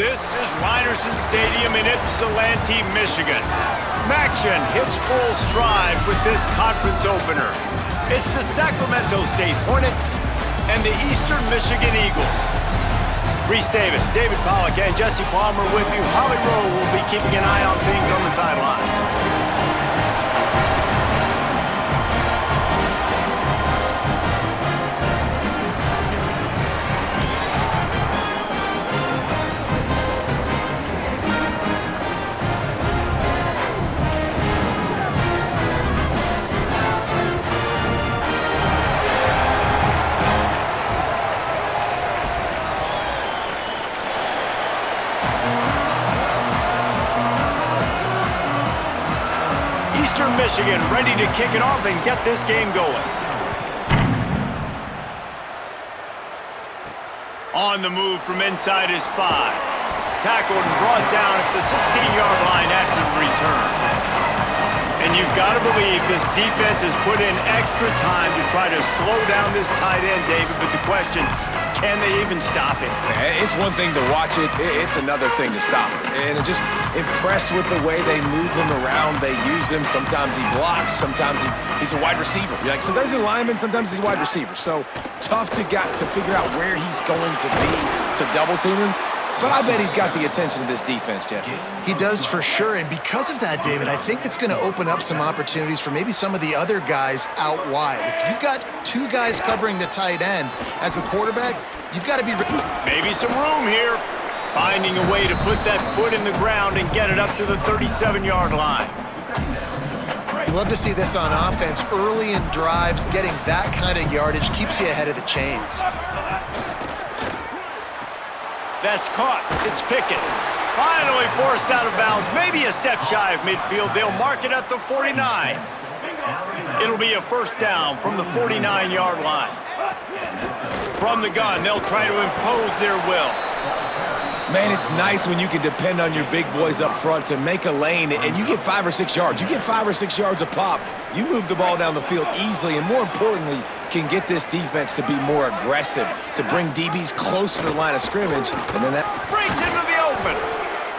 This is Rynerson Stadium in Ypsilanti, Michigan. Maction hits full stride with this conference opener. It's the Sacramento State Hornets and the Eastern Michigan Eagles. Reese Davis, David Pollack, and Jesse Palmer with you. Holly Rowe will be keeping an eye on things on the sideline. Eastern Michigan ready to kick it off and get this game going. On the move from inside his 5. Tackled and brought down at the 16-yard line after the return. And you've got to believe this defense has put in extra time to try to slow down this tight end, David, but the question, can they even stop it? It's one thing to watch it, it's another thing to stop it. And I'm just impressed with the way they move him around. They use him. Sometimes he blocks. Sometimes he's a wide receiver. Sometimes he's a lineman. Sometimes he's a wide receiver. So tough to figure out where he's going to be to double team him. But I bet he's got the attention of this defense, Jesse. He does for sure, and because of that, David, I think it's going to open up some opportunities for maybe some of the other guys out wide. If you've got two guys covering the tight end as a quarterback, you've got to be... Maybe some room here. Finding a way to put that foot in the ground and get it up to the 37-yard line. You love to see this on offense. Early in drives, getting that kind of yardage keeps you ahead of the chains. That's caught. It's Pickett. Finally forced out of bounds. Maybe a step shy of midfield. They'll mark it at the 49. It'll be a first down from the 49-yard line. From the gun, they'll try to impose their will. Man, it's nice when you can depend on your big boys up front to make a lane, and you get 5 or 6 yards. You get 5 or 6 yards a pop. You move the ball down the field easily, and more importantly, can get this defense to be more aggressive, to bring DBs close to the line of scrimmage, and then that breaks into the open.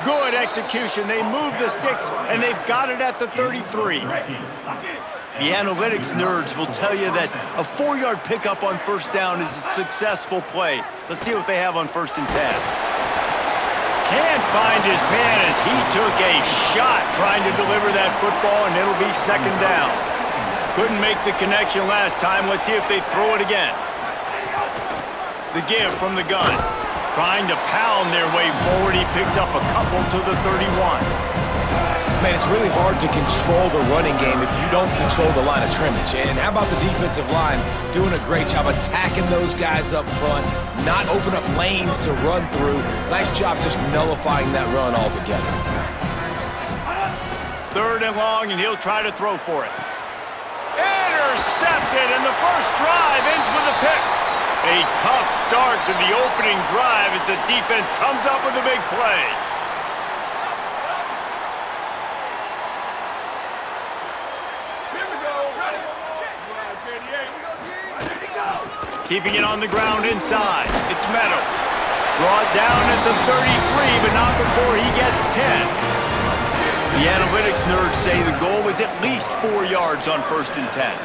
Good execution. They move the sticks, and they've got it at the 33. The analytics nerds will tell you that a 4-yard pickup on first down is a successful play. Let's see what they have on 1st and 10. Can't find his man as he took a shot trying to deliver that football, and it'll be 2nd down. Couldn't make the connection last time. Let's see if they throw it again. The give from the gun. Trying to pound their way forward. He picks up a couple to the 31. Man, it's really hard to control the running game if you don't control the line of scrimmage. And how about the defensive line doing a great job attacking those guys up front, not open up lanes to run through. Nice job just nullifying that run altogether. 3rd and long, and he'll try to throw for it. Intercepted, and the first drive ends with a pick. A tough start to the opening drive as the defense comes up with a big play. Keeping it on the ground inside. It's Meadows. Brought down at the 33, but not before he gets 10. The analytics nerds say the goal is at least 4 yards on 1st and 10.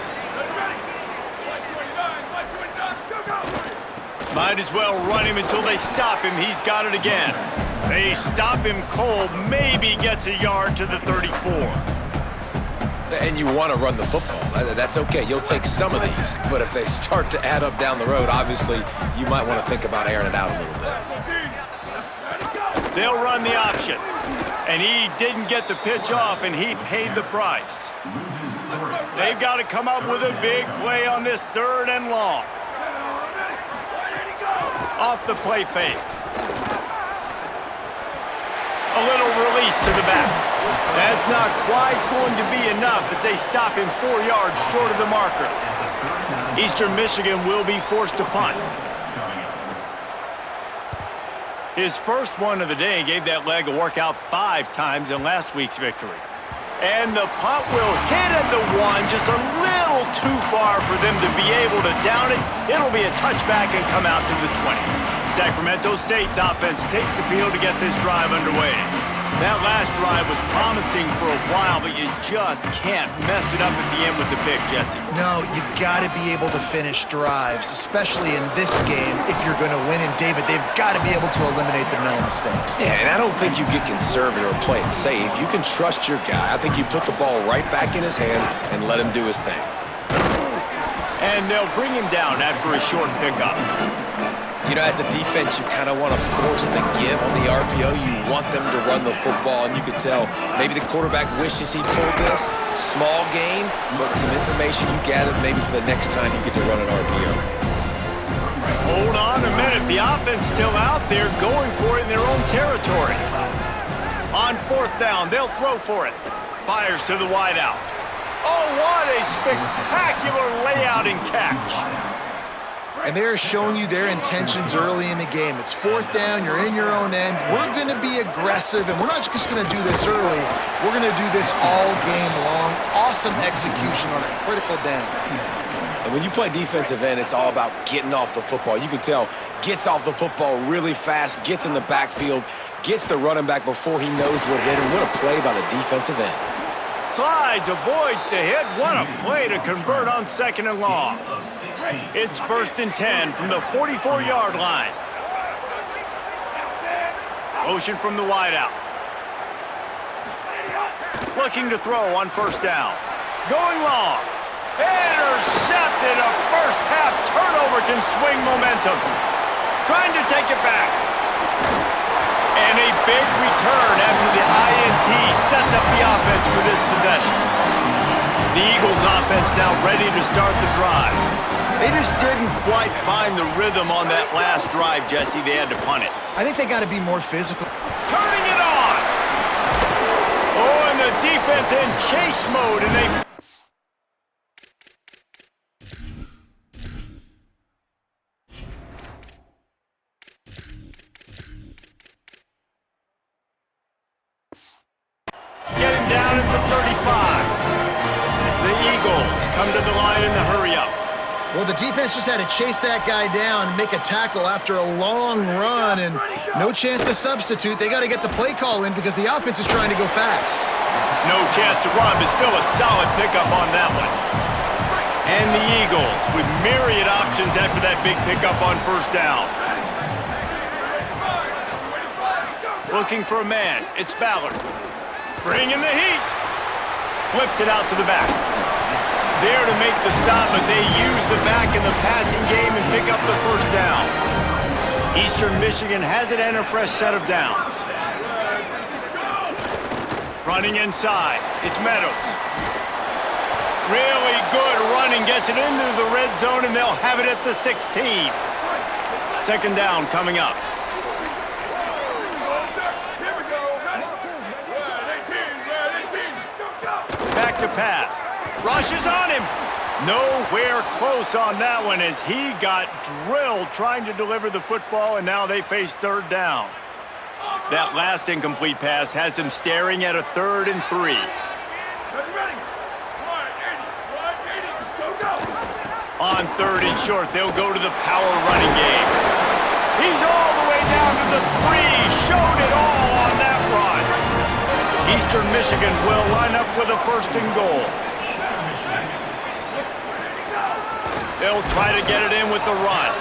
Might as well run him until they stop him. He's got it again. They stop him cold. Maybe gets a yard to the 34. And you want to run the football. That's okay. You'll take some of these. But if they start to add up down the road, obviously, you might want to think about airing it out a little bit. They'll run the option. And he didn't get the pitch off, and he paid the price. They've got to come up with a big play on this 3rd and long. Off the play fake. A little release to the back. That's not quite going to be enough as they stop him 4 yards short of the marker. Eastern Michigan will be forced to punt. His first one of the day gave that leg a workout 5 times in last week's victory. And the punt will hit at the 1, just a little too far for them to be able to down it. It'll be a touchback and come out to the 20. Sacramento State's offense takes the field to get this drive underway. That last drive was promising for a while, but you just can't mess it up at the end with the pick, Jesse. No, you've got to be able to finish drives, especially in this game if you're going to win. And, David, they've got to be able to eliminate the mental mistakes. Yeah, and I don't think you get conservative or play it safe. You can trust your guy. I think you put the ball right back in his hands and let him do his thing. And they'll bring him down after a short pickup. You know, as a defense, you kind of want to force the give on the RPO. You want them to run the football, and you can tell maybe the quarterback wishes he pulled this. Small gain, but some information you gathered maybe for the next time you get to run an RPO. Hold on a minute. The offense still out there going for it in their own territory. On fourth down, they'll throw for it. Fires to the wideout. Oh, what a spectacular layout and catch. And they're showing you their intentions early in the game. It's fourth down, you're in your own end. We're going to be aggressive, and we're not just going to do this early. We're going to do this all game long. Awesome execution on a critical down. And when you play defensive end, it's all about getting off the football. You can tell, gets off the football really fast, gets in the backfield, gets the running back before he knows what hit him. What a play by the defensive end. Slides, avoids the hit. What a play to convert on second and long. It's 1st and 10 from the 44-yard line. Motion from the wideout. Looking to throw on first down. Going long. Intercepted. A first-half turnover can swing momentum. Trying to take it back. And a big return after the INT sets up the offense for this possession. The Eagles offense now ready to start the drive. They just didn't quite find the rhythm on that last drive, Jesse. They had to punt it. I think they got to be more physical. Turning it on! Oh, and the defense in chase mode, and they... Getting down at the 35. The Eagles come to the line in the hurry-up. Well, the defense just had to chase that guy down, make a tackle after a long run, and no chance to substitute. They got to get the play call in because the offense is trying to go fast. No chance to run, but still a solid pickup on that one. And the Eagles with myriad options after that big pickup on first down. Looking for a man. It's Ballard. Bringing the heat. Flips it out to the back. There to make the stop, but they use the back in the passing game and pick up the first down. Eastern Michigan has it and a fresh set of downs. Running inside, it's Meadows. Really good running, gets it into the red zone, and they'll have it at the 16. Second down coming up. Back to pass. Rushes on him. Nowhere close on that one as he got drilled trying to deliver the football, and now they face third down. That last incomplete pass has him staring at a 3rd and 3. On 3rd and short, they'll go to the power running game. He's all the way down to the 3. Showed it all on that run. Eastern Michigan will line up with a 1st and goal. They'll try to get it in with the run.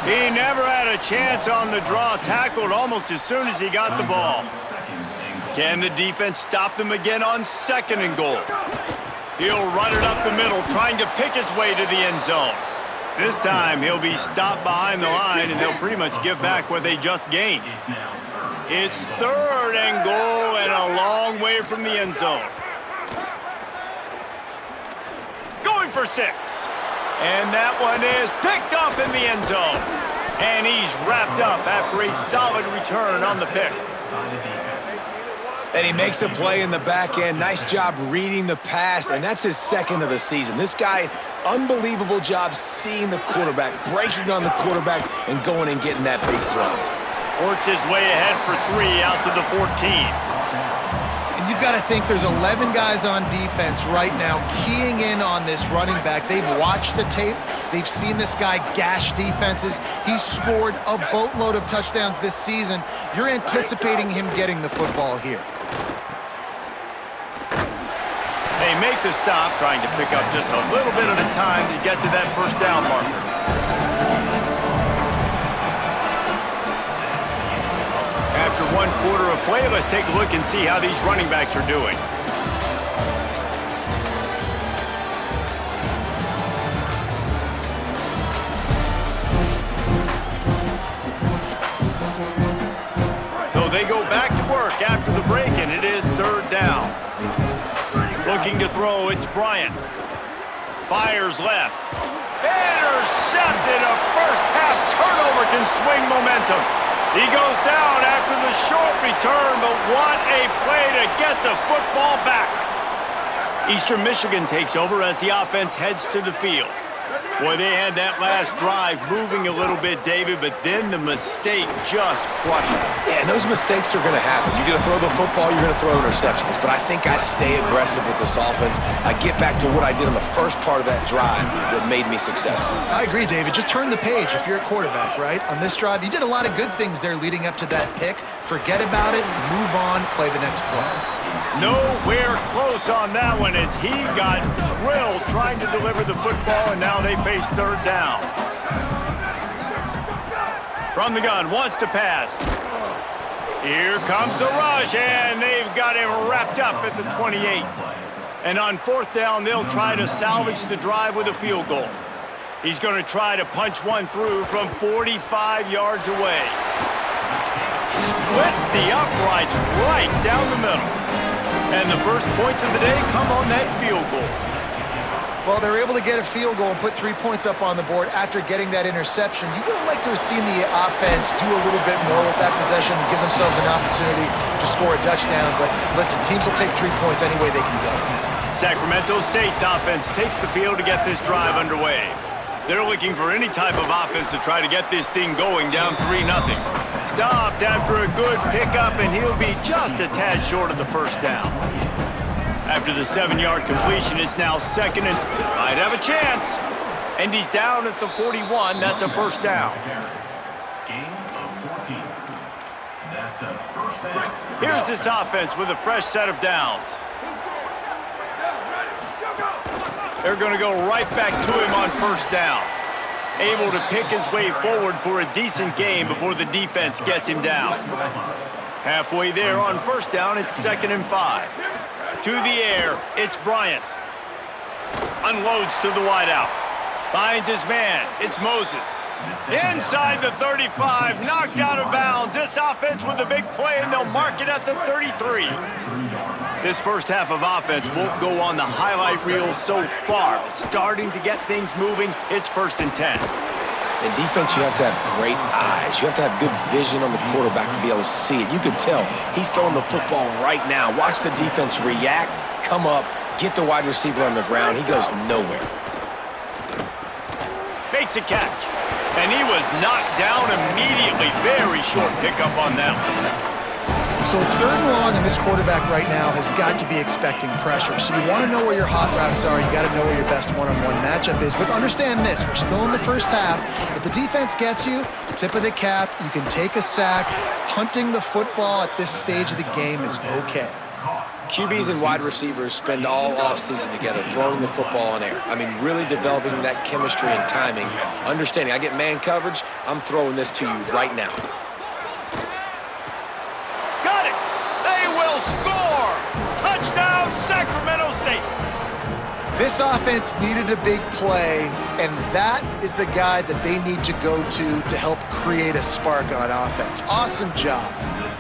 He never had a chance on the draw, tackled almost as soon as he got the ball. Can the defense stop them again on 2nd and goal? He'll run it up the middle, trying to pick his way to the end zone. This time, he'll be stopped behind the line, and they'll pretty much give back what they just gained. It's 3rd and goal and a long way from the end zone. Going for 6. And that one is picked up in the end zone. And he's wrapped up after a solid return on the pick. And he makes a play in the back end. Nice job reading the pass, and that's his 2nd of the season. This guy, unbelievable job seeing the quarterback, breaking on the quarterback, and going and getting that big play. Works his way ahead for 3 out to the 14. And And you've got to think there's 11 guys on defense right now keying in on this running back. They've watched the tape. They've seen this guy gash defenses. He's scored a boatload of touchdowns this season. You're anticipating him getting the football here. They make the stop, trying to pick up just a little bit at a time to get to that first down marker. After 1 quarter of play, let's take a look and see how these running backs are doing. So they go back to work after the break, and it is 3rd down. Looking to throw, it's Bryant. Fires left. Intercepted. A first-half turnover can swing momentum. He goes down after the short return, but what a play to get the football back. Eastern Michigan takes over as the offense heads to the field. Boy, they had that last drive moving a little bit, David, but then the mistake just crushed them. Yeah, and those mistakes are going to happen. You're going to throw the football, you're going to throw interceptions. But I think I stay aggressive with this offense. I get back to what I did on the first part of that drive that made me successful. I agree, David. Just turn the page if you're a quarterback, right? On this drive, you did a lot of good things there leading up to that pick. Forget about it, move on, play the next play. Nowhere close on that one as he got drilled trying to deliver the football, and now they face 3rd down. From the gun, wants to pass. Here comes the rush, and they've got him wrapped up at the 28. And on 4th down, they'll try to salvage the drive with a field goal. He's going to try to punch one through from 45 yards away. Splits the uprights right down the middle. And the first points of the day come on that field goal. Well, they're able to get a field goal and put 3 points up on the board after getting that interception. You would have liked to have seen the offense do a little bit more with that possession and give themselves an opportunity to score a touchdown. But listen, teams will take 3 points any way they can get it. Sacramento State's offense takes the field to get this drive underway. They're looking for any type of offense to try to get this thing going, down 3-0. Stopped after a good pickup, and he'll be just a tad short of the first down. After the 7-yard completion, it's now 2nd and might have a chance. And he's down at the 41. That's a first down. Here's this offense with a fresh set of downs. They're going to go right back to him on 1st down. Able to pick his way forward for a decent game before the defense gets him down. Halfway there on 1st down, it's 2nd and 5. To the air, it's Bryant. Unloads to the wideout. Finds his man, it's Moses. Inside the 35, knocked out of bounds. This offense with a big play, and they'll mark it at the 33. This first half of offense won't go on the highlight reel so far, but starting to get things moving, it's 1st and 10. In defense, you have to have great eyes. You have to have good vision on the quarterback to be able to see it. You can tell he's throwing the football right now. Watch the defense react, come up, get the wide receiver on the ground. He goes nowhere. Makes a catch, and he was knocked down immediately. Very short pickup on that one. So it's 3rd and long, and this quarterback right now has got to be expecting pressure. So you want to know where your hot routes are. You got to know where your best one-on-one matchup is. But understand this, we're still in the first half. If the defense gets you, tip of the cap, you can take a sack. Punting the football at this stage of the game is okay. QBs and wide receivers spend all offseason together throwing the ball in air. I mean, really developing that chemistry and timing. Understanding, I get man coverage, I'm throwing this to you right now. Got it! They will score! Touchdown, Sacramento State! This offense needed a big play, and that is the guy that they need to go to help create a spark on offense. Awesome job.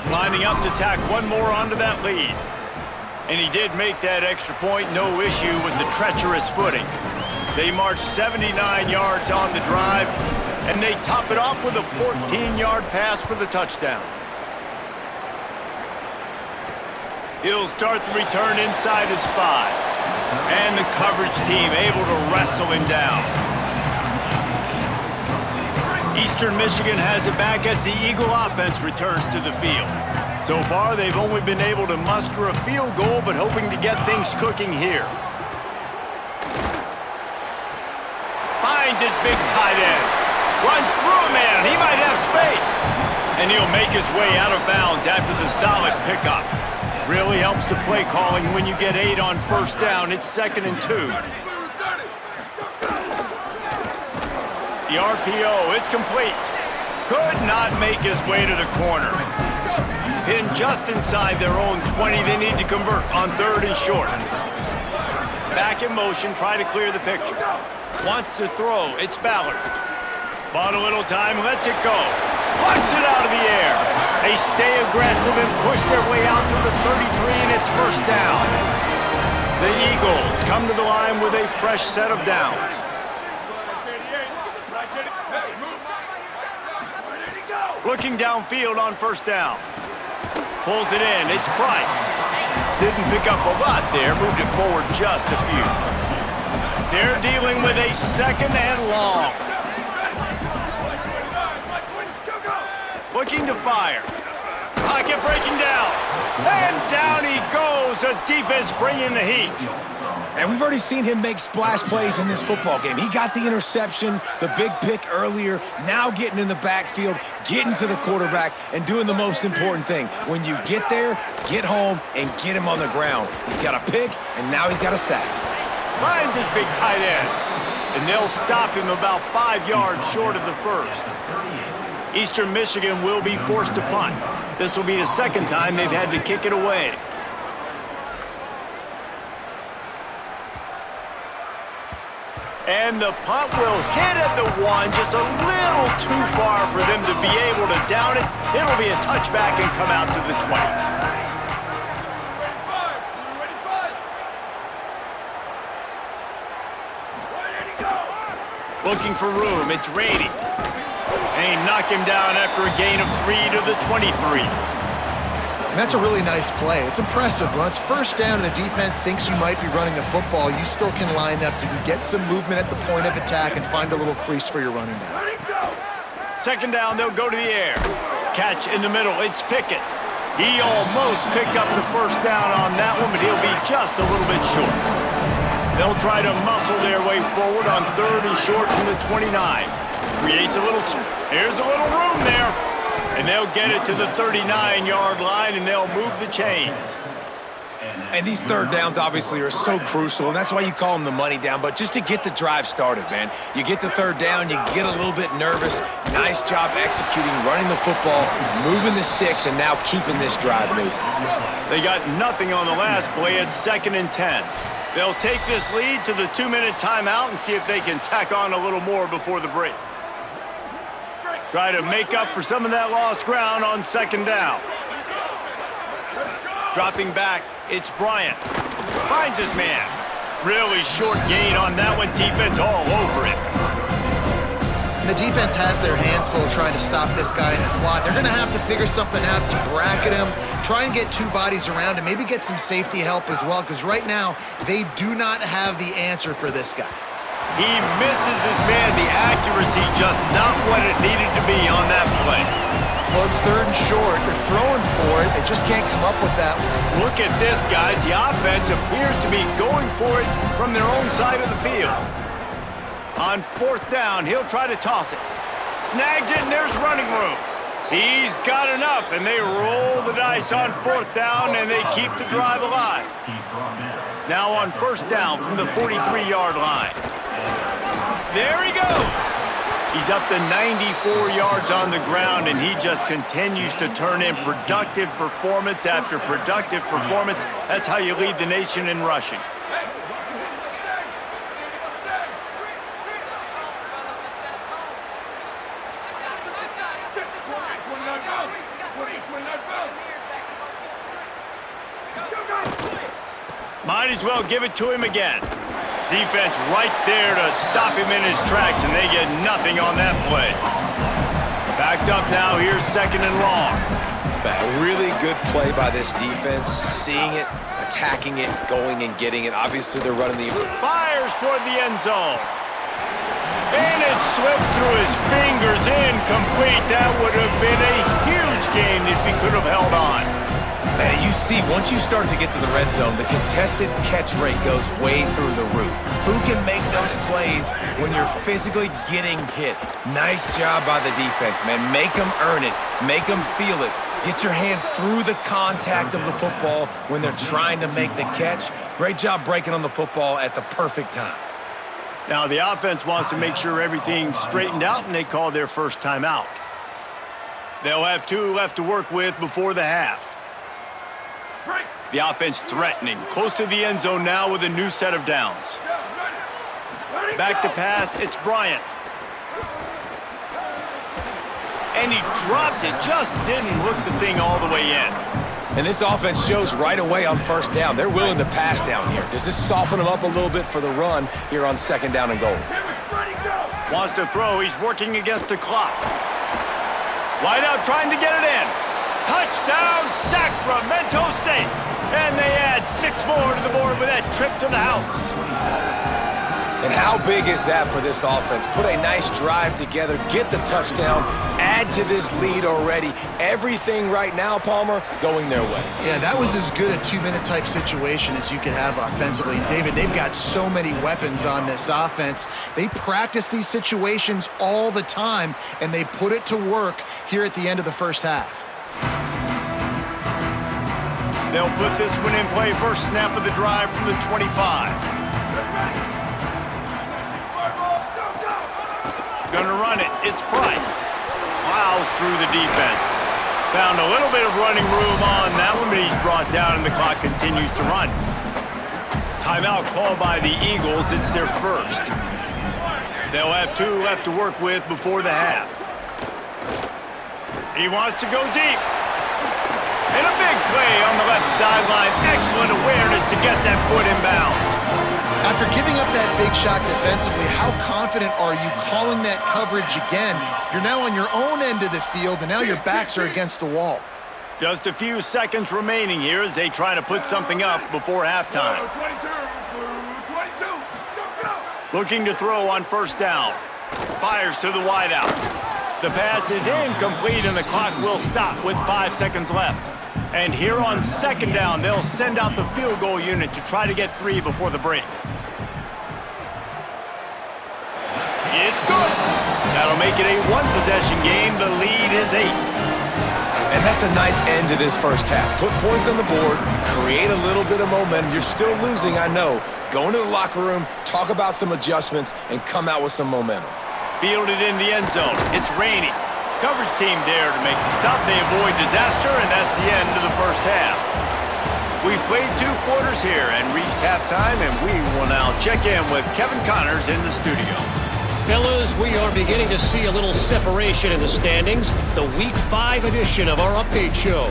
Lining up to tack one more onto that lead. And he did make that extra point, no issue with the treacherous footing. They marched 79 yards on the drive, and they top it off with a 14-yard pass for the touchdown. He'll start the return inside his 5. And the coverage team able to wrestle him down. Eastern Michigan has it back as the Eagle offense returns to the field. So far, they've only been able to muster a field goal, but hoping to get things cooking here. Finds his big tight end. Runs through a man. He might have space. And he'll make his way out of bounds after the solid pickup. Really helps the play calling when you get 8 on first down. It's 2nd and 2. The RPO, it's complete. Could not make his way to the corner. Pinned just inside their own 20. They need to convert on 3rd and short. Back in motion, try to clear the picture. Wants to throw, it's Ballard. Bought a little time, lets it go. Punts it out of the air. They stay aggressive and push their way out to the 33, and it's first down. The Eagles come to the line with a fresh set of downs. Looking downfield on first down. Pulls it in, it's Price. Didn't pick up a lot there, moved it forward just a few. They're dealing with a 2nd and long. Looking to fire. Pocket breaking down. And down he goes. The defense bringing the heat. And we've already seen him make splash plays in this football game. He got the interception, the big pick earlier, now getting in the backfield, getting to the quarterback, and doing the most important thing. When you get there, get home, and get him on the ground. He's got a pick, and now he's got a sack. Finds his big tight end. And they'll stop him about 5 yards short of the first. Eastern Michigan will be forced to punt. This will be the 2nd time they've had to kick it away. And the punt will hit at the 1, just a little too far for them to be able to down it. It'll be a touchback and come out to the 20. Looking for room, it's Rady. And he knocked him down after a gain of 3 to the 23. And that's a really nice play. It's impressive. When it's first down and the defense thinks you might be running the football, you still can line up. You can get some movement at the point of attack and find a little crease for your running back. 2nd down, they'll go to the air. Catch in the middle, it's Pickett. He almost picked up the first down on that one, but he'll be just a little bit short. They'll try to muscle their way forward on 3rd and short from the 29. Creates a little, here's a little room there. And they'll get it to the 39-yard line, and they'll move the chains. And these 3rd downs obviously are so crucial, and that's why you call them the money down. But just to get the drive started, man, you get the 3rd down, you get a little bit nervous. Nice job executing, running the football, moving the sticks, and now keeping this drive moving. They got nothing on the last play. It's 2nd and 10. They'll take this lead to the 2-minute timeout and see if they can tack on a little more before the break. Try to make up for some of that lost ground on 2nd down. Dropping back, it's Bryant. Finds his man. Really short gain on that one. Defense all over it. And the defense has their hands full trying to stop this guy in the slot. They're going to have to figure something out to bracket him, try and get 2 bodies around, and maybe get some safety help as well, because right now they do not have the answer for this guy. He misses his man. The accuracy just not what it needed to be on that play. Well, it's 3rd and short. They're throwing for it. They just can't come up with that one. Look at this, guys. The offense appears to be going for it from their own side of the field. On 4th down, he'll try to toss it. Snags it, and there's running room. He's got enough, and they roll the dice on 4th down, and they keep the drive alive. Now on 1st down from the 43-yard line. There he goes. He's up to 94 yards on the ground, and he just continues to turn in productive performance after productive performance. That's how you lead the nation in rushing. Might as well give it to him again. Defense right there to stop him in his tracks, and they get nothing on that play. Backed up now, here's 2nd and long. A really good play by this defense, seeing it, attacking it, going and getting it. Obviously, they're running the... Fires toward the end zone. And it slips through his fingers, incomplete. That would have been a huge gain if he could have held on. see, once you start to get to the red zone, the contested catch rate goes way through the roof. Who can make those plays when you're physically getting hit? Nice job by the defense, man. Make them earn it. Make them feel it. Get your hands through the contact of the football when they're trying to make the catch. Great job breaking on the football at the perfect time. Now, the offense wants to make sure everything's straightened out, and they call their first timeout. They'll have 2 left to work with before the half. The offense threatening, close to the end zone now with a new set of downs. Back to pass, it's Bryant. And he dropped it, just didn't hook the thing all the way in. And this offense shows right away on first down. They're willing to pass down here. Does this soften them up a little bit for the run here on 2nd down and goal? Wants to throw, he's working against the clock. Wide out trying to get it in. Touchdown, Sacramento State. And they add 6 more to the board with that trip to the house. And how big is that for this offense? Put a nice drive together, get the touchdown, add to this lead already. Everything right now, Palmer, going their way. Yeah, that was as good a 2-minute type situation as you could have offensively. David, they've got so many weapons on this offense. They practice these situations all the time, and they put it to work here at the end of the first half. They'll put this one in play. First snap of the drive from the 25. Gonna run it. It's Price. Plows through the defense. Found a little bit of running room on that one, but he's brought down and the clock continues to run. Timeout called by the Eagles. It's their first. They'll have 2 left to work with before the half. He wants to go deep. And a big play on the left sideline. Excellent awareness to get that foot in bounds. After giving up that big shot defensively, how confident are you calling that coverage again? You're now on your own end of the field, and now your backs are against the wall. Just a few seconds remaining here as they try to put something up before halftime. 22, go. Looking to throw on first down. Fires to the wideout. The pass is incomplete, and the clock will stop with 5 seconds left. And here on 2nd down, they'll send out the field goal unit to try to get 3 before the break. It's good. That'll make it a 1-possession game. The lead is 8. And that's a nice end to this first half. Put points on the board, create a little bit of momentum. You're still losing, I know. Go into the locker room, talk about some adjustments, and come out with some momentum. Fielded in the end zone. It's Rainey. Coverage team there to make the stop. They avoid disaster, and that's the end of the first half. We've played 2 quarters here and reached halftime, and we will now check in with Kevin Connors in the studio. Fellas, we are beginning to see a little separation in the standings. The Week 5 edition of our update show.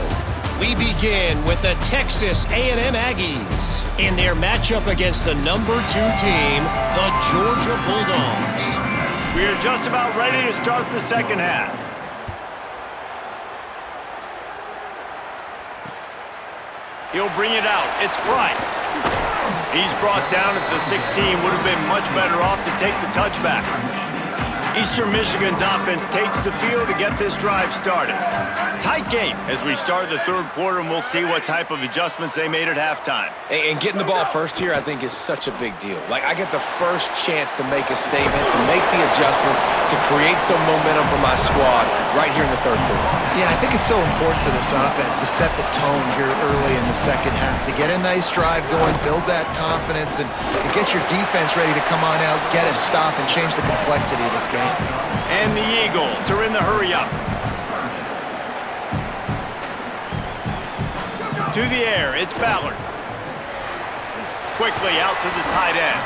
We begin with the Texas A&M Aggies in their matchup against the number 2 team, the Georgia Bulldogs. We are just about ready to start the second half. He'll bring it out. It's Price. He's brought down at the 16. Would have been much better off to take the touchback. Eastern Michigan's offense takes the field to get this drive started. Tight game as we start the 3rd quarter, and we'll see what type of adjustments they made at halftime. And getting the ball first here, I think, is such a big deal. Like, I get the first chance to make a statement, to make the adjustments, to create some momentum for my squad right here in the 3rd quarter. Yeah, I think it's so important for this offense to set the tone here early in the second half, to get a nice drive going, build that confidence, and get your defense ready to come on out, get a stop, and change the complexity of this game. And the Eagles are in the hurry-up. To the air, it's Ballard. Quickly out to the tight end.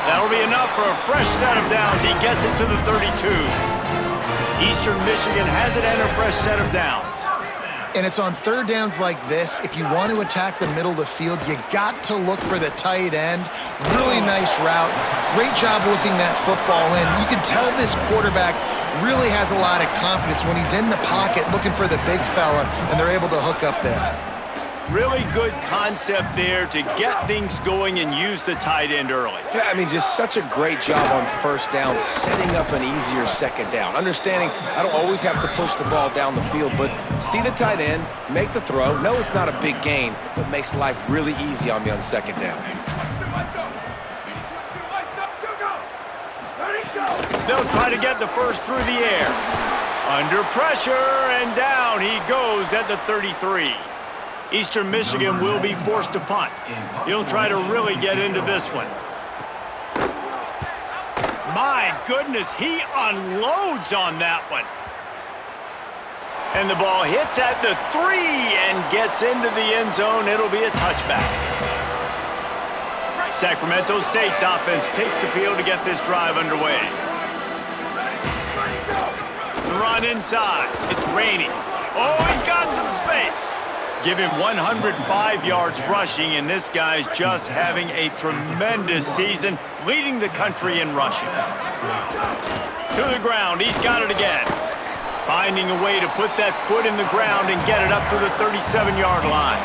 That'll be enough for a fresh set of downs. He gets it to the 32. Eastern Michigan has it and a fresh set of downs. And it's on 3rd downs like this, if you want to attack the middle of the field, you got to look for the tight end. Really nice route. Great job looking that football in. You can tell this quarterback really has a lot of confidence when he's in the pocket looking for the big fella, and they're able to hook up there. Really good concept there to get things going and use the tight end early. Yeah, I mean, just such a great job on first down, setting up an easier second down. Understanding I don't always have to push the ball down the field, but see the tight end, make the throw. No, it's not a big gain, but makes life really easy on me on second down. They'll try to get the first through the air. Under pressure, and down he goes at the 33. Eastern Michigan will be forced to punt. He'll try to really get into this one. My goodness, he unloads on that one. And the ball hits at the 3 and gets into the end zone. It'll be a touchback. Sacramento State's offense takes the field to get this drive underway. The run inside. It's raining. Oh, he's got some space. Give him 105 yards rushing, and this guy's just having a tremendous season, leading the country in rushing. To the ground, he's got it again. Finding a way to put that foot in the ground and get it up to the 37-yard line.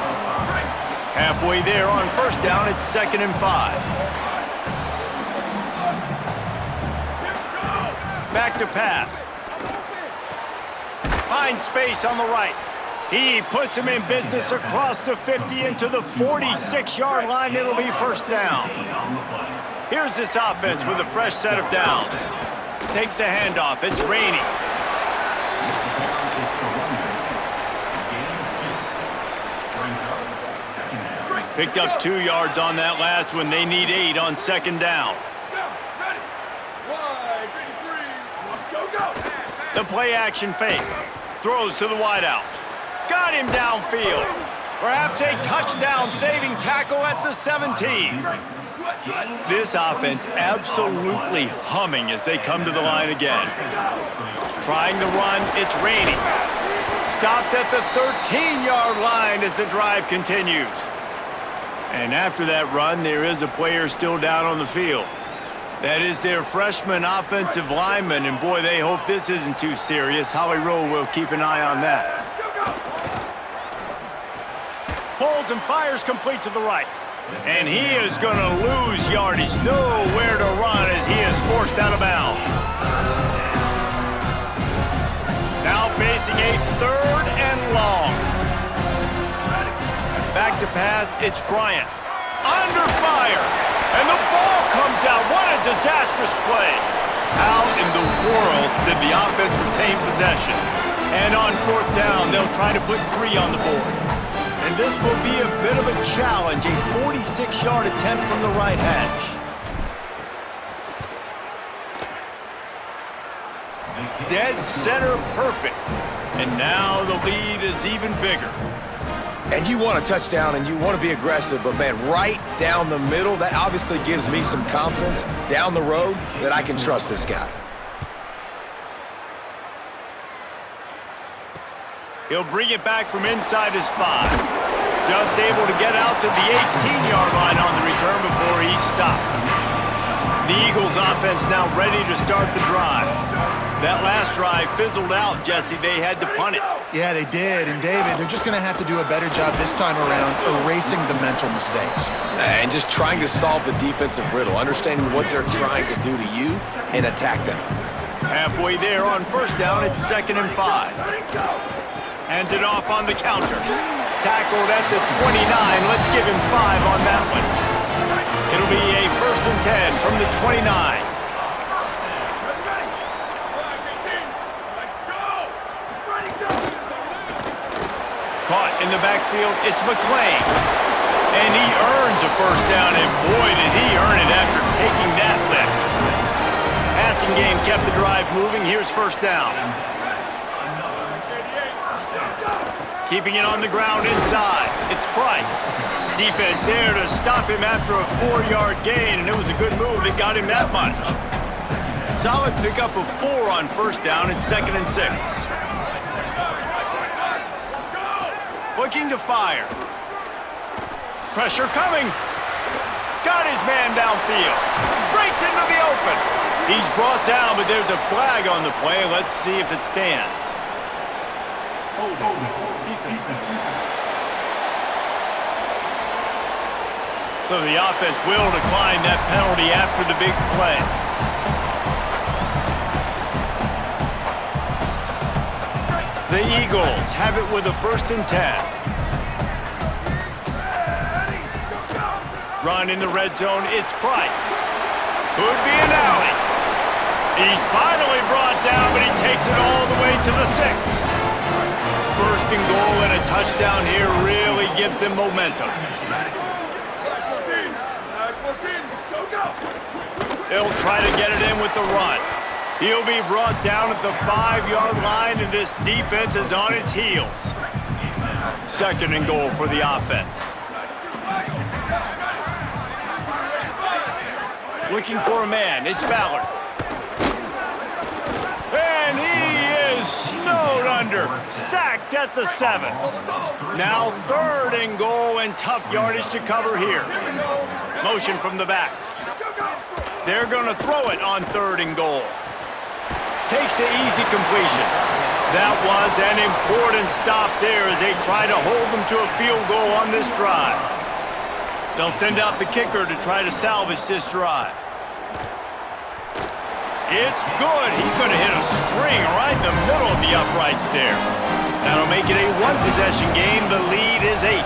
Halfway there on first down, it's 2nd and 5. Back to pass. Finds space on the right. He puts him in business across the 50 into the 46-yard line. It'll be first down. Here's this offense with a fresh set of downs. Takes the handoff. It's raining. Picked up 2 yards on that last one. They need 8 on second down. The play action fake. Throws to the wideout. Got him downfield. Perhaps a touchdown-saving tackle at the 17. This offense absolutely humming as they come to the line again. Trying to run, it's raining. Stopped at the 13-yard line as the drive continues. And after that run, there is a player still down on the field. That is their freshman offensive lineman, and boy, they hope this isn't too serious. Holly Rowe will keep an eye on that. Pulls and fires complete to the right. And he is going to lose yardage. Nowhere to run as he is forced out of bounds. Now facing a 3rd and long. Back to pass, it's Bryant. Under fire. And the ball comes out. What a disastrous play. How in the world did the offense retain possession? And on 4th down, they'll try to put 3 on the board. And this will be a bit of a challenge, a 46-yard attempt from the right hash. Dead center perfect. And now the lead is even bigger. And you want a touchdown and you want to be aggressive, but man, right down the middle, that obviously gives me some confidence down the road that I can trust this guy. He'll bring it back from inside his 5. Just able to get out to the 18-yard line on the return before he stopped. The Eagles offense now ready to start the drive. That last drive fizzled out, Jesse. They had to punt it. Yeah, they did. And, David, they're just going to have to do a better job this time around erasing the mental mistakes. And just trying to solve the defensive riddle, understanding what they're trying to do to you and attack them. Halfway there on first down, it's 2nd and 5. Hands it off on the counter. Tackled at the 29. Let's give him 5 on that one. It'll be a 1st and 10 from the 29. Caught in the backfield, it's McClain. And he earns a first down, and boy, did he earn it after taking that lift. Passing game kept the drive moving. Here's first down. Keeping it on the ground inside. It's Price. Defense there to stop him after a 4-yard gain, and it was a good move that got him that much. Solid pickup of 4 on first down. It's 2nd and 6. Looking to fire. Pressure coming. Got his man downfield. Breaks into the open. He's brought down, but there's a flag on the play. Let's see if it stands. So the offense will decline that penalty after the big play. The Eagles have it with a 1st and 10. Run in the red zone, it's Price. Could be an alley. He's finally brought down, but he takes it all the way to the 6. 1st and goal and a touchdown here really gives them momentum. They'll try to get it in with the run. He'll be brought down at the 5-yard line, and this defense is on its heels. 2nd and goal for the offense. Looking for a man, it's Ballard. And he is snowed under, sacked at the 7. Now 3rd and goal and tough yardage to cover here. Motion from the back. They're going to throw it on 3rd and goal. Takes the easy completion. That was an important stop there as they try to hold them to a field goal on this drive. They'll send out the kicker to try to salvage this drive. It's good. He could have hit a string right in the middle of the uprights there. That'll make it a 1-possession game. The lead is 8.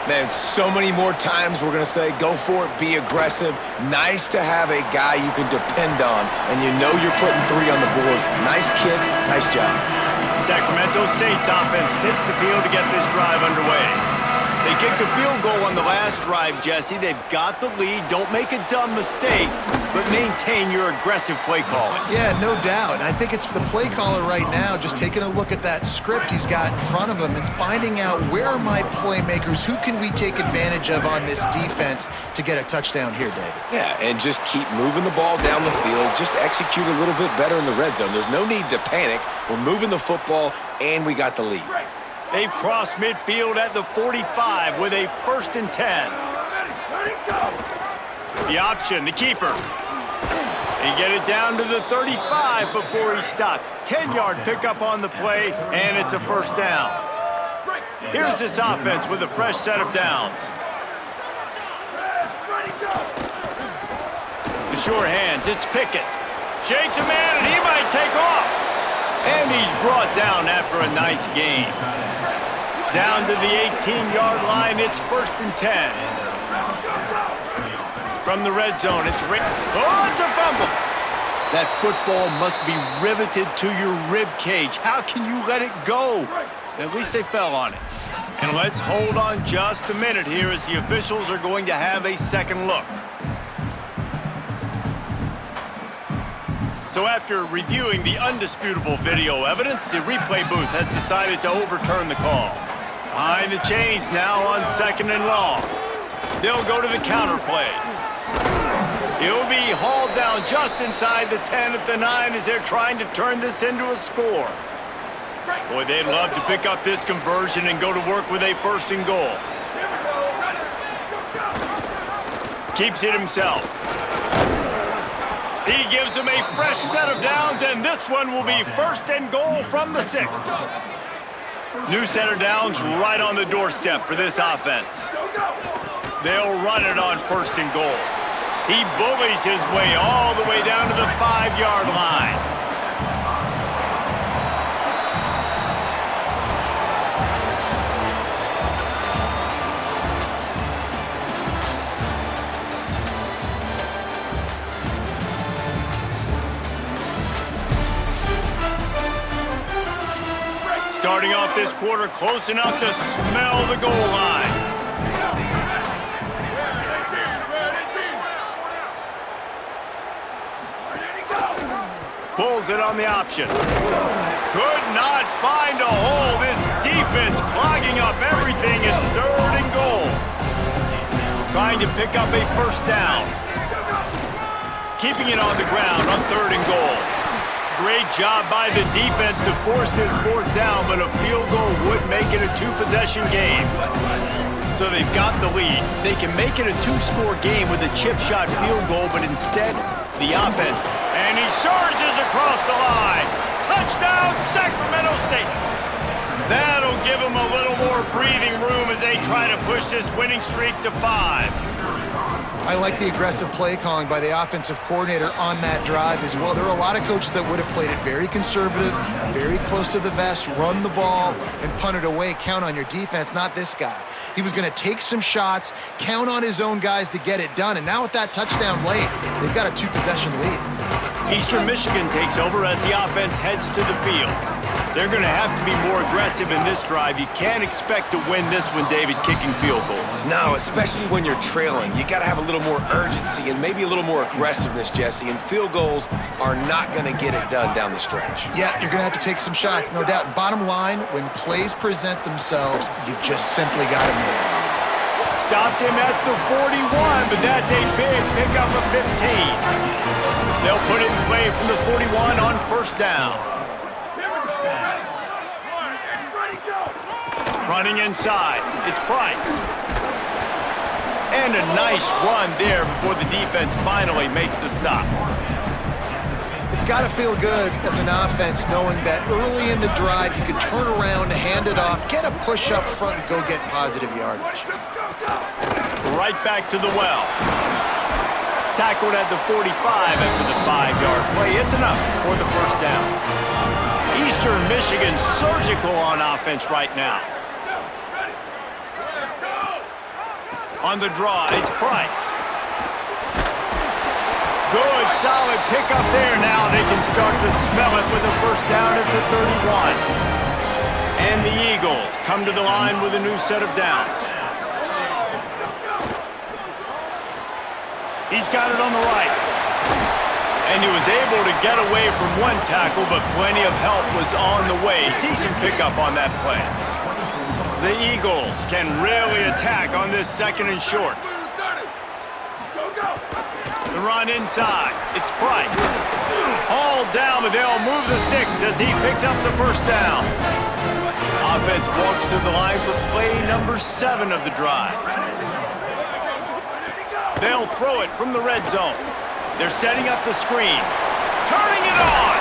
Man, so many more times we're going to say, go for it, be aggressive. Nice to have a guy you can depend on, and you know you're putting 3 on the board. Nice kick, nice job. Sacramento State's offense takes the field to get this drive underway. They kicked a field goal on the last drive, Jesse. They've got the lead. Don't make a dumb mistake, but maintain your aggressive play calling. Yeah, no doubt. And I think it's for the play caller right now, just taking a look at that script he's got in front of him and finding out where are my playmakers, who can we take advantage of on this defense to get a touchdown here, David. Yeah, and just keep moving the ball down the field. Just execute a little bit better in the red zone. There's no need to panic. We're moving the football, and we got the lead. They've crossed midfield at the 45 with a 1st and 10. The option, the keeper. They get it down to the 35 before he stopped. 10-yard pickup on the play, and it's a 1st down. Here's this offense with a fresh set of downs. The sure hands, it's Pickett. Shakes a man, and he might take off. And he's brought down after a nice gain. Down to the 18-yard line, it's 1st and 10. From the red zone, it's it's a fumble. That football must be riveted to your rib cage. How can you let it go? At least they fell on it. And let's hold on just a minute here as the officials are going to have a second look. So after reviewing the undisputable video evidence, the replay booth has decided to overturn the call. Behind the chains now on 2nd and long. They'll go to the counter play. He'll be hauled down just inside the 10 at the 9 as they're trying to turn this into a score. Boy, they'd love to pick up this conversion and go to work with a 1st and goal. Keeps it himself. He gives them a fresh set of downs, and this one will be 1st and goal from the 6. New set of downs right on the doorstep for this offense. They'll run it on 1st and goal. He bullies his way all the way down to the 5-yard line. Starting off this quarter close enough to smell the goal line. Pulls it on the option. Could not find a hole. This defense clogging up everything. It's 3rd and goal. Trying to pick up a 1st down. Keeping it on the ground on 3rd and goal. Great job by the defense to force this 4th down, but a field goal would make it a 2-possession game. So they've got the lead. They can make it a 2-score game with a chip shot field goal, but instead, the offense. And he surges across the line. Touchdown, Sacramento State. That'll give them a little more breathing room as they try to push this winning streak to 5. I like the aggressive play calling by the offensive coordinator on that drive as well. There are a lot of coaches that would have played it very conservative, very close to the vest, run the ball, and punt it away. Count on your defense, not this guy. He was going to take some shots, count on his own guys to get it done. And now with that touchdown late, they've got a 2-possession lead. Eastern Michigan takes over as the offense heads to the field. They're going to have to be more aggressive in this drive. You can't expect to win this one, David, kicking field goals. No, especially when you're trailing. You got to have a little more urgency and maybe a little more aggressiveness, Jesse, and field goals are not going to get it done down the stretch. Yeah, you're going to have to take some shots, no doubt. Bottom line, when plays present themselves, you've just simply got to make them. Stopped him at the 41, but that's a big pickup of 15. They'll put it in play from the 41 on first down. Running inside, it's Price. And a nice run there before the defense finally makes the stop. It's got to feel good as an offense knowing that early in the drive you can turn around, hand it off, get a push up front, and go get positive yardage. Right back to the well. Tackled at the 45 after the 5-yard play. It's enough for the first down. Eastern Michigan surgical on offense right now. On the draw, it's Price. Good, solid pickup there. Now they can start to smell it with a first down at the 31. And the Eagles come to the line with a new set of downs. He's got it on the right. And he was able to get away from one tackle, but plenty of help was on the way. Decent pickup on that play. The Eagles can really attack on this second and short. The run inside. It's Price. All down, but they'll move the sticks as he picks up the first down. Offense walks to the line for play number 7 of the drive. They'll throw it from the red zone. They're setting up the screen. Turning it on.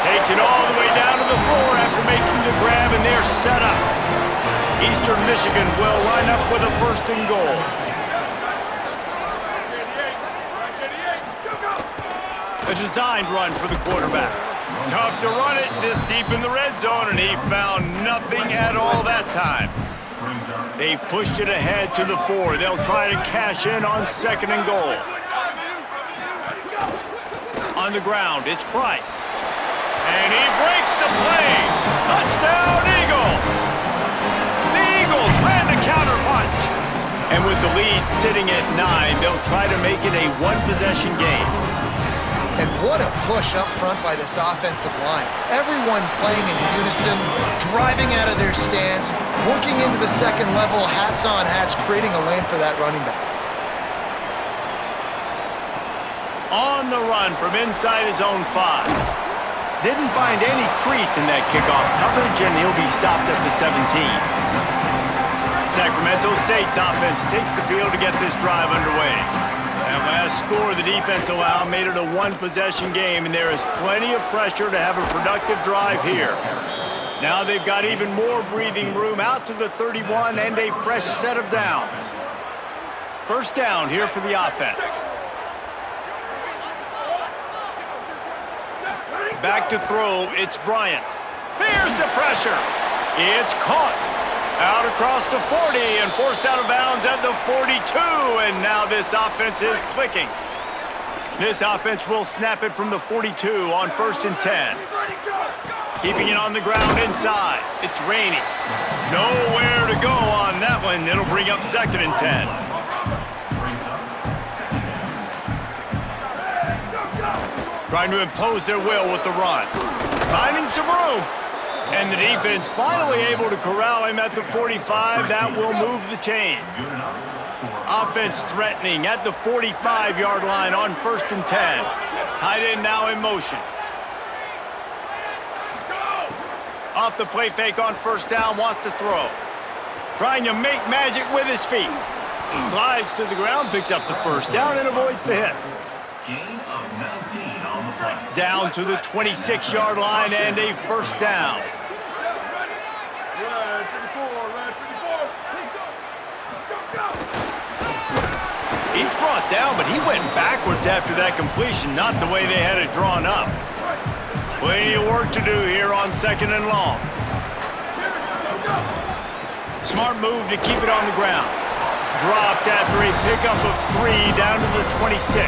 Takes it all the way down to the floor after making the grab, and they're set up. Eastern Michigan will line up with a first and goal. A designed run for the quarterback. Tough to run it this deep in the red zone, and he found nothing at all that time. They've pushed it ahead to the 4. They'll try to cash in on second and goal. On the ground, it's Price. And he breaks the play. Touchdown, Eagles! The Eagles land a counterpunch. And with the lead sitting at 9, they'll try to make it a one-possession game. And what a push up front by this offensive line. Everyone playing in unison, driving out of their stance, working into the second level, hats on hats, creating a lane for that running back. On the run from inside his own 5. Didn't find any crease in that kickoff coverage, and he'll be stopped at the 17. Sacramento State's offense takes the field to get this drive underway. That last score the defense allowed made it a one-possession game, and there is plenty of pressure to have a productive drive here. Now they've got even more breathing room out to the 31 and a fresh set of downs. First down here for the offense. Back to throw, it's Bryant. Here's the pressure. It's caught. Out across the 40 and forced out of bounds at the 42. And now this offense is clicking. This offense will snap it from the 42 on first and 10. Keeping it on the ground inside. It's Rainey. Nowhere to go on that one. It'll bring up second and 10. Trying to impose their will with the run. Finding some room. And the defense finally able to corral him at the 45. That will move the chains. Offense threatening at the 45-yard line on first and 10. Tight end now in motion. Off the play fake on first down, wants to throw. Trying to make magic with his feet. Slides to the ground, picks up the first down, and avoids the hit. Down to the 26-yard line and a first down. He's brought down, but he went backwards after that completion, not the way they had it drawn up. Plenty of work to do here on 2nd and long. Smart move to keep it on the ground. Dropped after a pickup of 3 down to the 26.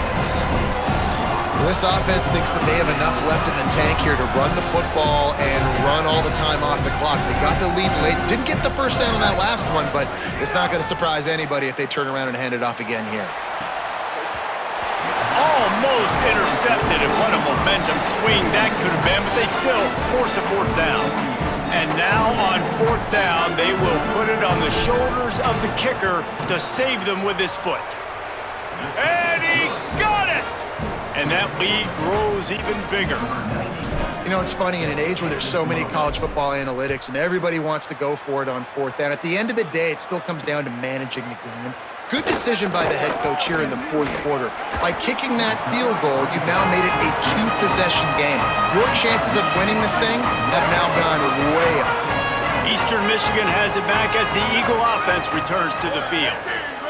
This offense thinks that they have enough left in the tank here to run the football and run all the time off the clock. They got the lead late. Didn't get the first down on that last one, but it's not going to surprise anybody if they turn around and hand it off again here. Almost intercepted, and what a momentum swing that could have been, but they still force a 4th down. And now on 4th down, they will put it on the shoulders of the kicker to save them with his foot. And he got it! And that lead grows even bigger. You know, it's funny, in an age where there's so many college football analytics and everybody wants to go for it on 4th down, at the end of the day, it still comes down to managing the game. Good decision by the head coach here in the 4th quarter. By kicking that field goal, you've now made it a 2-possession game. Your chances of winning this thing have now gone way up. Eastern Michigan has it back as the Eagle offense returns to the field.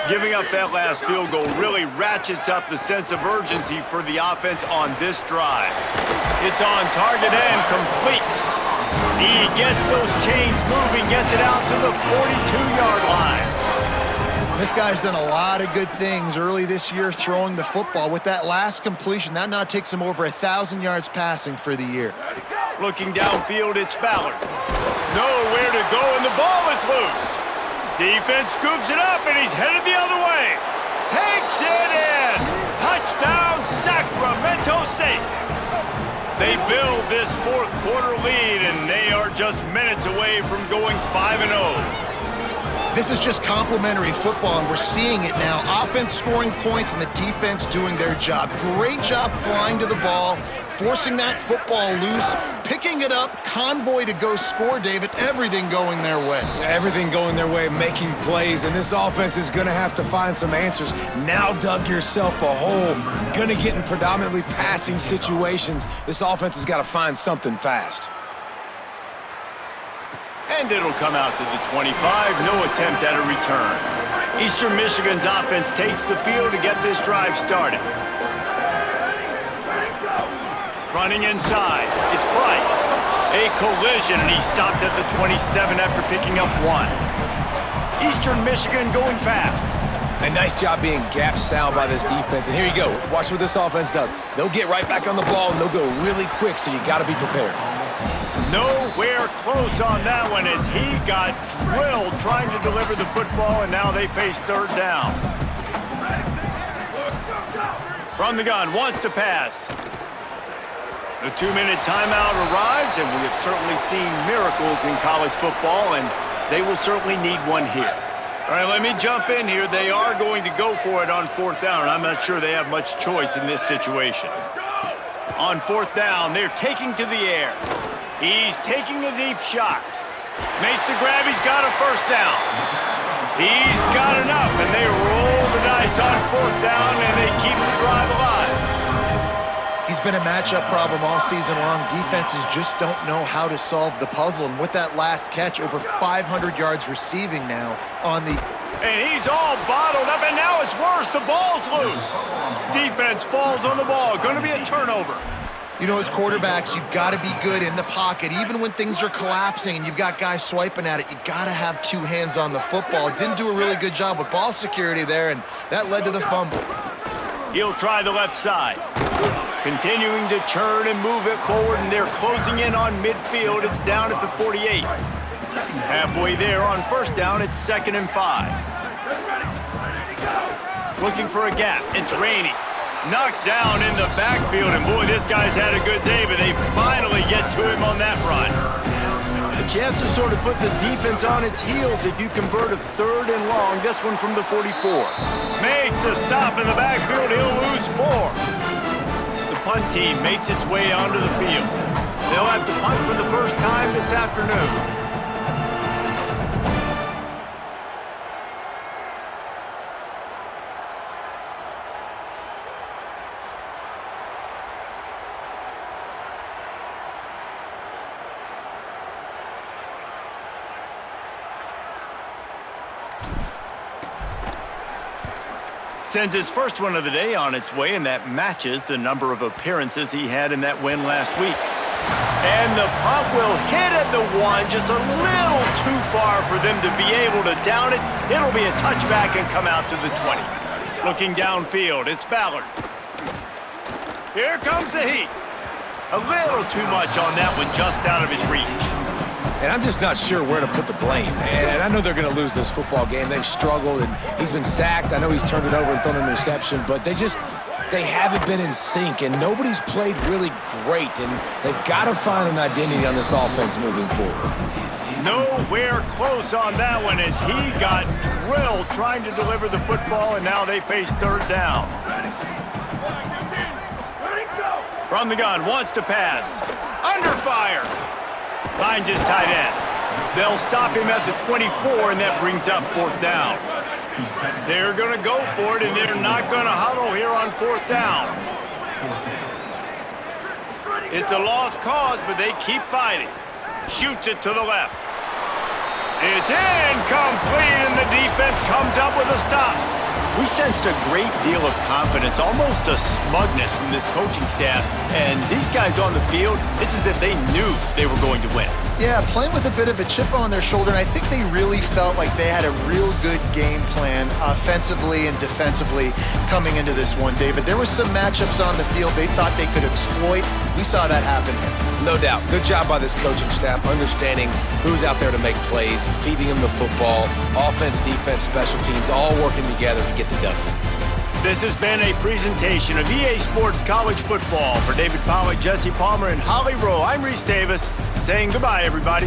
Giving up that last field goal really ratchets up the sense of urgency for the offense on this drive. It's on target and complete. He gets those chains moving, gets it out to the 42-yard line. This guy's done a lot of good things early this year throwing the football. With that last completion, that now takes him over 1,000 yards passing for the year. Looking downfield, it's Ballard. Nowhere to go, and the ball is loose. Defense scoops it up, and he's headed the other way. Takes it in. Touchdown, Sacramento State. They build this 4th quarter lead, and they are just minutes away from going 5-0. This is just complimentary football, and we're seeing it now. Offense scoring points and the defense doing their job. Great job flying to the ball, forcing that football loose, picking it up, convoy to go score, David. Everything going their way. Everything going their way, making plays, and this offense is going to have to find some answers. Now dug yourself a hole. Going to get in predominantly passing situations. This offense has got to find something fast. And it'll come out to the 25, no attempt at a return. Eastern Michigan's offense takes the field to get this drive started. Running inside, it's Price. A collision, and he stopped at the 27 after picking up 1. Eastern Michigan going fast. A nice job being gap sound by this defense. And here you go. Watch what this offense does. They'll get right back on the ball, and they'll go really quick, so you got to be prepared. Nowhere close on that one as he got drilled trying to deliver the football, and now they face 3rd down. From the gun, wants to pass. The 2-minute timeout arrives, and we have certainly seen miracles in college football, and they will certainly need one here. All right, let me jump in here. They are going to go for it on 4th down. I'm not sure they have much choice in this situation. On 4th down, they're taking to the air. He's taking a deep shot. Makes the grab. He's got a 1st down. He's got enough, and they roll the dice on 4th down, and they keep the drive alive. He's been a matchup problem all season long. Defenses just don't know how to solve the puzzle. And with that last catch, over 500 yards receiving now on the... And he's all bottled up, and now it's worse. The ball's loose. Defense falls on the ball. Going to be a turnover. You know, as quarterbacks, you've got to be good in the pocket. Even when things are collapsing and you've got guys swiping at it, you got to have 2 hands on the football. Didn't do a really good job with ball security there, and that led to the fumble. He'll try the left side. Continuing to churn and move it forward, and they're closing in on midfield. It's down at the 48. Halfway there on 1st down, it's 2nd and 5. Looking for a gap. It's Rainey. Knocked down in the backfield, and boy, this guy's had a good day, but they finally get to him on that run. A chance to sort of put the defense on its heels if you convert a 3rd and long. This one from the 44. Makes a stop in the backfield. He'll lose 4. The punt team makes its way onto the field. They'll have to punt for the first time this afternoon. Sends his first one of the day on its way, and that matches the number of appearances he had in that win last week. And the punt will hit at the 1, just a little too far for them to be able to down it. It'll be a touchback and come out to the 20. Looking downfield, it's Ballard. Here comes the heat. A little too much on that one, just out of his reach. And I'm just not sure where to put the blame. And I know they're going to lose this football game. They've struggled, and he's been sacked. I know he's turned it over and thrown an interception, but they haven't been in sync, and nobody's played really great, and they've got to find an identity on this offense moving forward. Nowhere close on that one as he got drilled trying to deliver the football, and now they face third down. From the gun, wants to pass. Under fire. Finds his tight end. They'll stop him at the 24, and that brings up fourth down. They're going to go for it, and they're not going to huddle here on fourth down. It's a lost cause, but they keep fighting. Shoots it to the left. It's incomplete, and the defense comes up with a stop. We sensed a great deal of confidence, almost a smugness from this coaching staff. And these guys on the field, it's as if they knew they were going to win. Yeah, playing with a bit of a chip on their shoulder, and I think they really felt like they had a real good game plan offensively and defensively coming into this one, David. There were some matchups on the field they thought they could exploit. We saw that happen here. No doubt. Good job by this coaching staff, understanding who's out there to make plays, feeding them the football, offense, defense, special teams, all working together to get the W. This has been a presentation of EA Sports College Football. For David Pollack, Jesse Palmer, and Holly Rowe, I'm Reese Davis, saying goodbye, everybody.